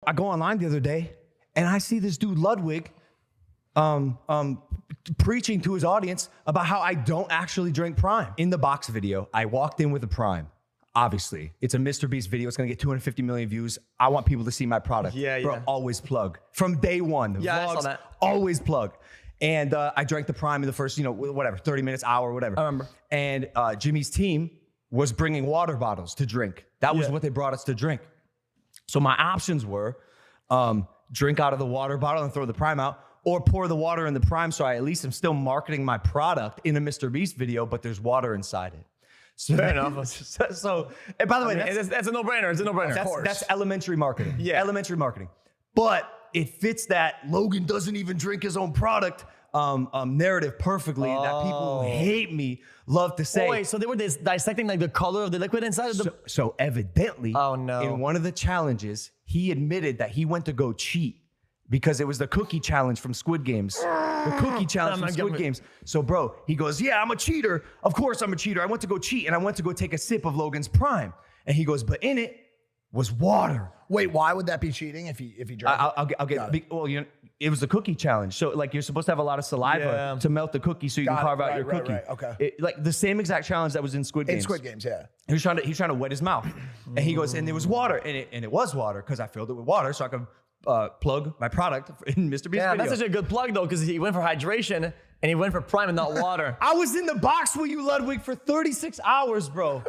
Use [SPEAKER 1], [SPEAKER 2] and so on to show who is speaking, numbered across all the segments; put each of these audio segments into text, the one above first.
[SPEAKER 1] I go online the other day and I see this dude Ludwig preaching to his audience about how I don't actually drink Prime. In the box video, I walked in with a Prime. Obviously, it's a Mr. Beast video. It's gonna get 250 million views. I want people to see my product. Bro, always plug. From day one, the vlogs,
[SPEAKER 2] I saw that.
[SPEAKER 1] always plug. And I drank the Prime in the first, 30 minutes, hour, whatever.
[SPEAKER 2] I remember.
[SPEAKER 1] And Jimmy's team was bringing water bottles to drink. That was what they brought us to drink. So my options were drink out of the water bottle and throw the Prime out, or pour the water in the Prime so I at least am still marketing my product in a Mr. Beast video, but there's water inside it. So
[SPEAKER 2] Fair enough.
[SPEAKER 1] So, and by the way,
[SPEAKER 2] that's a no-brainer. It's a no-brainer.
[SPEAKER 1] That's elementary marketing. Yeah, elementary marketing. But it fits that Logan doesn't even drink his own product narrative perfectly that people who hate me love to say.
[SPEAKER 2] Oh, wait, so they were dissecting like the color of the liquid inside of the...
[SPEAKER 1] So evidently, in one of the challenges, he admitted that he went to go cheat because it was the cookie challenge from Squid Games. The cookie challenge from Squid Games. So bro, he goes, yeah, I'm a cheater. Of course I'm a cheater. I went to go cheat and I went to go take a sip of Logan's Prime. And he goes, but in it was water.
[SPEAKER 3] Wait, why would that be cheating if he drank?
[SPEAKER 1] I'll get well, it was the cookie challenge. So like you're supposed to have a lot of saliva to melt the cookie so you can carve out your cookie.
[SPEAKER 3] Right, okay.
[SPEAKER 1] Like the same exact challenge that was in Squid Games.
[SPEAKER 3] In Squid Games, yeah.
[SPEAKER 1] He's trying to wet his mouth. And he goes, and there was water. And it was water because I filled it with water so I could plug my product in Mr. Beast video.
[SPEAKER 2] That's such a good plug though, because he went for hydration and he went for Prime and not water.
[SPEAKER 1] I was in the box with you, Ludwig, for 36 hours, bro.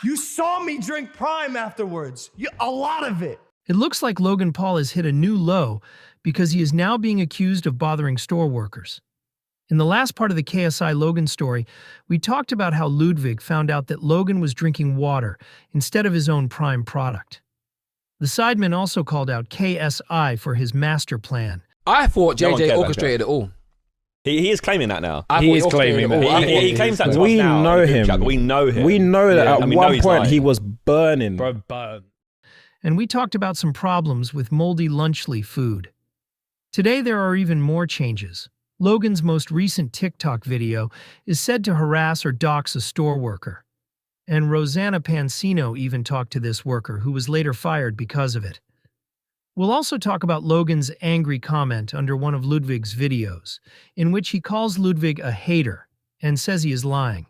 [SPEAKER 1] You saw me drink Prime afterwards. A lot of it.
[SPEAKER 4] It looks like Logan Paul has hit a new low because he is now being accused of bothering store workers. In the last part of the KSI Logan story, we talked about how Ludwig found out that Logan was drinking water instead of his own Prime product. The sideman also called out KSI for his master plan.
[SPEAKER 5] I thought JJ orchestrated it all.
[SPEAKER 6] He is claiming that now.
[SPEAKER 5] He is claiming that.
[SPEAKER 6] He claims that to us
[SPEAKER 7] We
[SPEAKER 6] now.
[SPEAKER 7] know him.
[SPEAKER 6] We know him.
[SPEAKER 7] We know that at one point
[SPEAKER 6] lying.
[SPEAKER 7] he was burning.
[SPEAKER 5] Bro, burn.
[SPEAKER 4] And we talked about some problems with moldy Lunchly food. Today there are even more changes. Logan's most recent TikTok video is said to harass or dox a store worker. And Rosanna Pansino even talked to this worker, who was later fired because of it. We'll also talk about Logan's angry comment under one of Ludwig's videos, in which he calls Ludwig a hater and says he is lying.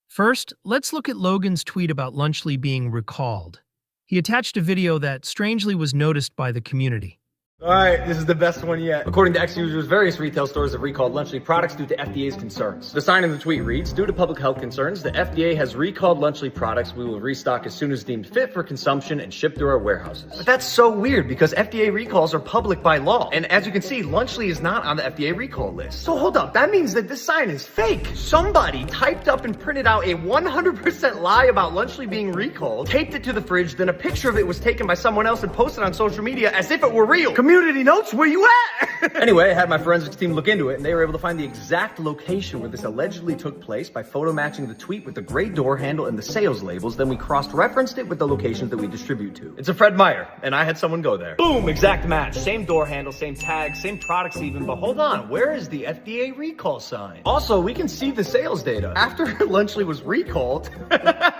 [SPEAKER 4] First, let's look at Logan's tweet about Lunchly being recalled. He attached a video that strangely was noticed by the community.
[SPEAKER 8] All right, this is the best one yet. According to ex-users, various retail stores have recalled Lunchly products due to FDA's concerns. The sign in the tweet reads, due to public health concerns, the FDA has recalled Lunchly products. We will restock as soon as deemed fit for consumption and ship through our warehouses. But that's so weird because FDA recalls are public by law. And as you can see, Lunchly is not on the FDA recall list. So hold up, that means that this sign is fake. Somebody typed up and printed out a 100% lie about Lunchly being recalled, taped it to the fridge, then a picture of it was taken by someone else and posted on social media as if it were real. Community notes, where you at? Anyway, I had my forensics team look into it, and they were able to find the exact location where this allegedly took place by photo matching the tweet with the gray door handle and the sales labels. Then we cross-referenced it with the locations that we distribute to. It's a Fred Meyer, and I had someone go there. Boom, exact match. Same door handle, same tag, same products even, but hold on, where is the FDA recall sign? Also, we can see the sales data. After Lunchly was recalled,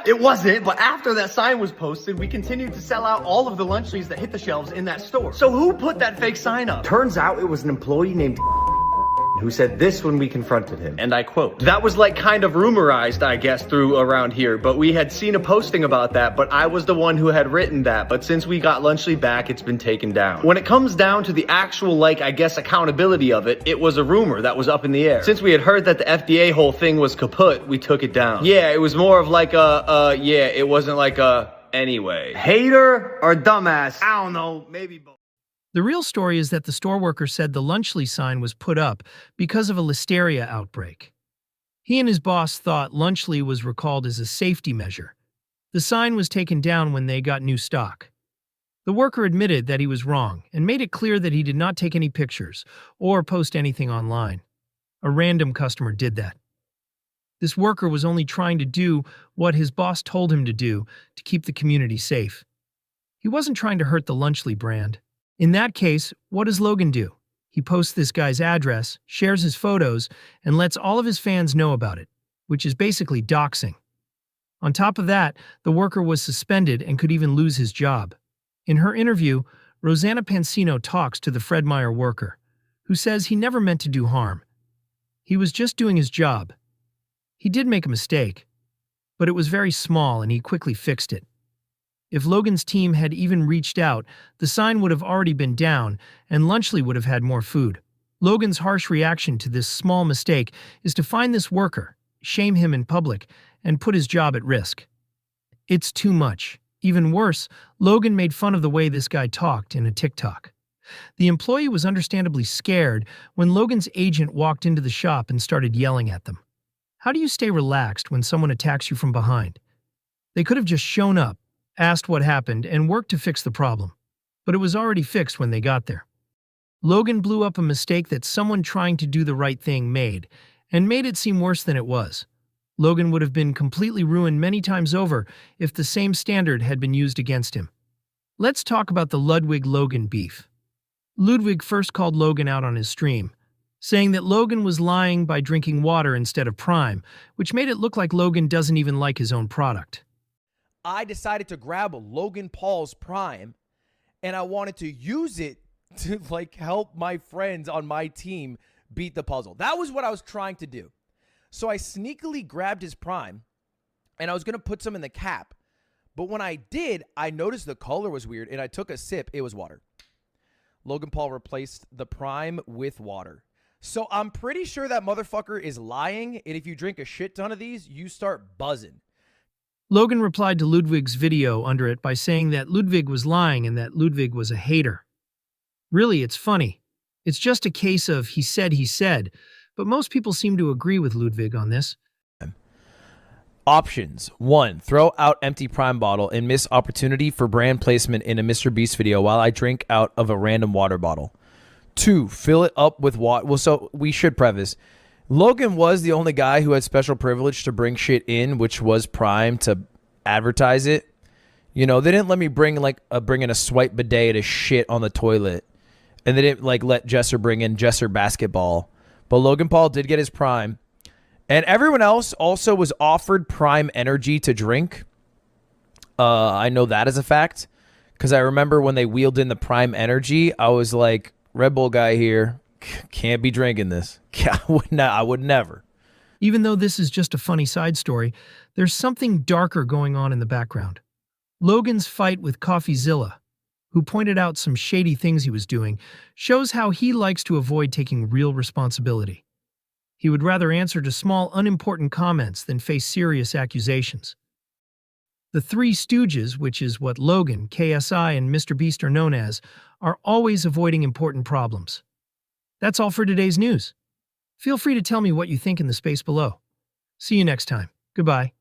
[SPEAKER 8] it wasn't, but after that sign was posted, we continued to sell out all of the Lunchlys that hit the shelves in that store. So who put that fake sign up? Turns out it was an employee named who said this when we confronted him, and I quote, that was like kind of rumorized, I guess, through around here, but we had seen a posting about that, but I was the one who had written that, but since we got Lunchly back, it's been taken down. When it comes down to the actual, like, I guess, accountability of it, it was a rumor that was up in the air. Since we had heard that the FDA whole thing was kaput, we took it down. Yeah, it was more of like yeah, it wasn't like anyway. Hater or dumbass? I don't know, maybe both.
[SPEAKER 4] The real story is that the store worker said the Lunchly sign was put up because of a listeria outbreak. He and his boss thought Lunchly was recalled as a safety measure. The sign was taken down when they got new stock. The worker admitted that he was wrong and made it clear that he did not take any pictures or post anything online. A random customer did that. This worker was only trying to do what his boss told him to do to keep the community safe. He wasn't trying to hurt the Lunchly brand. In that case, what does Logan do? He posts this guy's address, shares his photos, and lets all of his fans know about it, which is basically doxing. On top of that, the worker was suspended and could even lose his job. In her interview, Rosanna Pansino talks to the Fred Meyer worker, who says he never meant to do harm. He was just doing his job. He did make a mistake, but it was very small and he quickly fixed it. If Logan's team had even reached out, the sign would have already been down and Lunchley would have had more food. Logan's harsh reaction to this small mistake is to find this worker, shame him in public, and put his job at risk. It's too much. Even worse, Logan made fun of the way this guy talked in a TikTok. The employee was understandably scared when Logan's agent walked into the shop and started yelling at them. How do you stay relaxed when someone attacks you from behind? They could have just shown up, asked what happened, and worked to fix the problem. But it was already fixed when they got there. Logan blew up a mistake that someone trying to do the right thing made, and made it seem worse than it was. Logan would have been completely ruined many times over if the same standard had been used against him. Let's talk about the Ludwig-Logan beef. Ludwig first called Logan out on his stream, saying that Logan was lying by drinking water instead of Prime, which made it look like Logan doesn't even like his own product.
[SPEAKER 9] I decided to grab Logan Paul's Prime, and I wanted to use it to help my friends on my team beat the puzzle. That was what I was trying to do. So I sneakily grabbed his Prime, and I was going to put some in the cap. But when I did, I noticed the color was weird, and I took a sip. It was water. Logan Paul replaced the Prime with water. So I'm pretty sure that motherfucker is lying, and if you drink a shit ton of these, you start buzzing.
[SPEAKER 4] Logan replied to Ludwig's video under it by saying that Ludwig was lying and that Ludwig was a hater. Really, it's funny. It's just a case of he said, but most people seem to agree with Ludwig on this.
[SPEAKER 9] Options. 1. Throw out empty Prime bottle and miss opportunity for brand placement in a Mr. Beast video while I drink out of a random water bottle. 2. Fill it up with water. Well, so we should preface. Logan was the only guy who had special privilege to bring shit in, which was Prime, to advertise it. You know, they didn't let me bring in a swipe bidet to shit on the toilet. And they didn't let Jesser bring in Jesser basketball. But Logan Paul did get his Prime. And everyone else also was offered Prime Energy to drink. I know that as a fact. Because I remember when they wheeled in the Prime Energy, I was like, Red Bull guy here, can't be drinking this. I would never.
[SPEAKER 4] Even though this is just a funny side story, there's something darker going on in the background. Logan's fight with CoffeeZilla, who pointed out some shady things he was doing, shows how he likes to avoid taking real responsibility. He would rather answer to small, unimportant comments than face serious accusations. The Three Stooges, which is what Logan, KSI, and Mr. Beast are known as, are always avoiding important problems. That's all for today's news. Feel free to tell me what you think in the space below. See you next time. Goodbye.